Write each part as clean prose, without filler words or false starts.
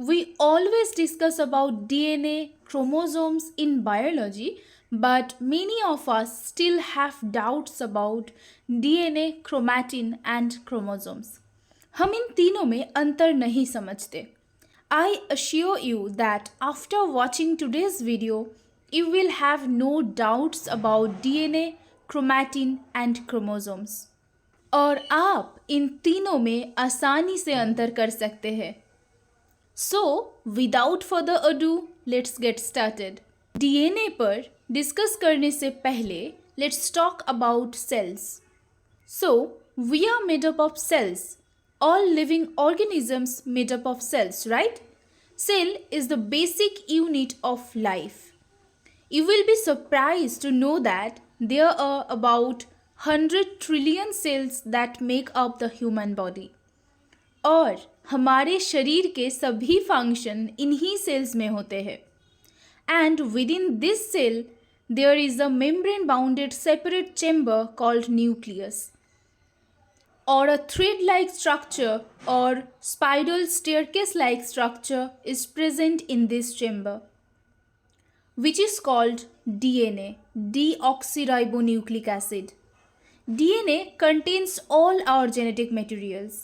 We always discuss about DNA, chromosomes in biology, but many of us still have doubts about DNA, chromatin and chromosomes. हम इन तीनों में अंतर नहीं समझते. I assure you that after watching today's video, you will have no doubts about DNA, chromatin and chromosomes. और आप इन तीनों में आसानी से अंतर कर सकते हैं. So, without further ado, let's get started. DNA पर डिस्कस करने से पहले let's talk about cells. So, we are made up of cells. All living organisms made up of cells, right? Cell is the basic unit of life. You will be surprised to know that there are about 100 trillion cells that make up the human body. और हमारे शरीर के सभी function इन्हीं sales में होते हैं. And within this cell there is a membrane bounded separate chamber called nucleus, और अ थ्रेड लाइक स्ट्रक्चर और spiral staircase like structure is present in this chamber, which is called DNA, deoxyribonucleic acid. DNA contains all our genetic materials.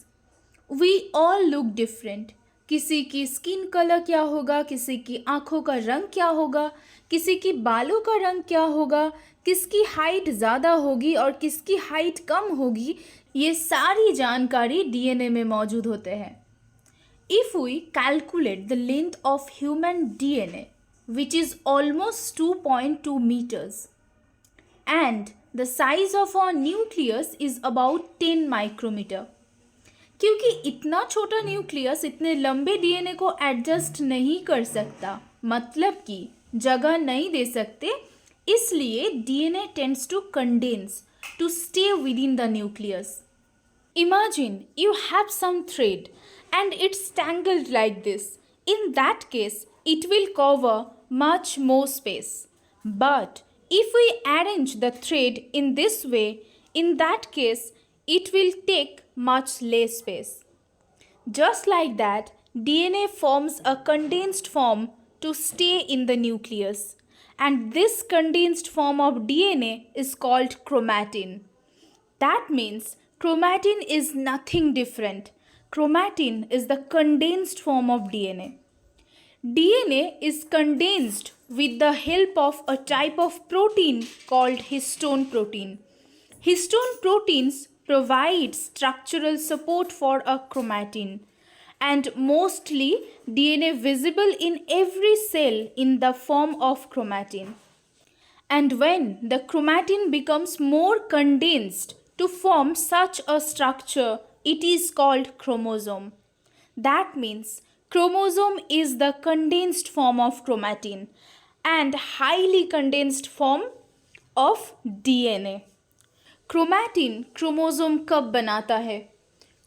We all look different. किसी की skin colour क्या होगा, किसी की आँखों का रंग क्या होगा, किसी की बालों का रंग क्या होगा, किसकी हाइट ज़्यादा होगी और किसकी हाइट कम होगी, ये सारी जानकारी DNA में मौजूद होते हैं. If we calculate the length of human DNA, which is almost 2.2 meters, and the size of our nucleus is about 10 micrometer. क्योंकि इतना छोटा न्यूक्लियस इतने लंबे डीएनए को एडजस्ट नहीं कर सकता, मतलब कि जगह नहीं दे सकते, इसलिए DNA tends to condense to stay within the nucleus. Imagine you have some thread and it's tangled like this. In that case, it will cover much more space. But if we arrange the thread in this way, in that case, it will take much less space. Just like that, DNA forms a condensed form to stay in the nucleus. And this condensed form of DNA is called chromatin. That means chromatin is nothing different. Chromatin is the condensed form of DNA. DNA is condensed with the help of a type of protein called histone protein. Histone proteins provide structural support for a chromatin, and mostly DNA visible in every cell in the form of chromatin. And when the chromatin becomes more condensed to form such a structure, it is called chromosome. That means chromosome is the condensed form of chromatin and highly condensed form of DNA. Chromatin chromosome कब बनाता है?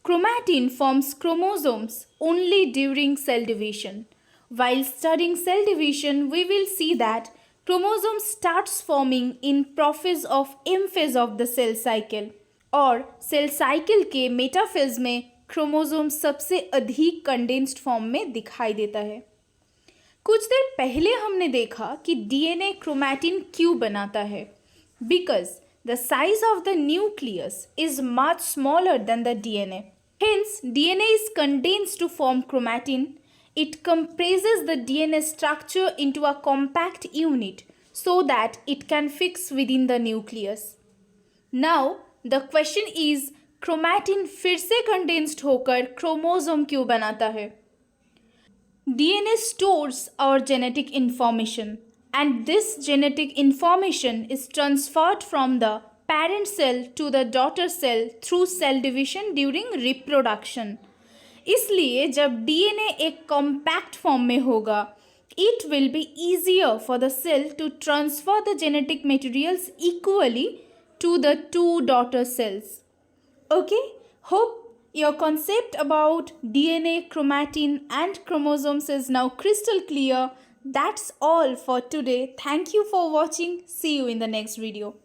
Chromatin forms chromosomes only during cell division. While studying cell division, we will see that chromosome starts forming in prophase of M phase of the cell cycle, और cell cycle के metaphase में chromosome सबसे अधिक condensed form में दिखाई देता है. कुछ देर पहले हमने देखा कि डीएनए क्रोमैटिन क्यों बनाता है. Because the size of the nucleus is much smaller than the DNA. Hence, DNA is condensed to form chromatin. It compresses the DNA structure into a compact unit so that it can fix within the nucleus. Now, the question is, chromatin फिर से condensed होकर chromosome क्यों बनाता है? DNA stores our genetic information, and this genetic information is transferred from the parent cell to the daughter cell through cell division during reproduction. इसलिए जब DNA एक compact form में होगा, it will be easier for the cell to transfer the genetic materials equally to the two daughter cells. Okay, hope your concept about DNA, chromatin and chromosomes is now crystal clear. That's all for today. Thank you for watching. See you in the next video.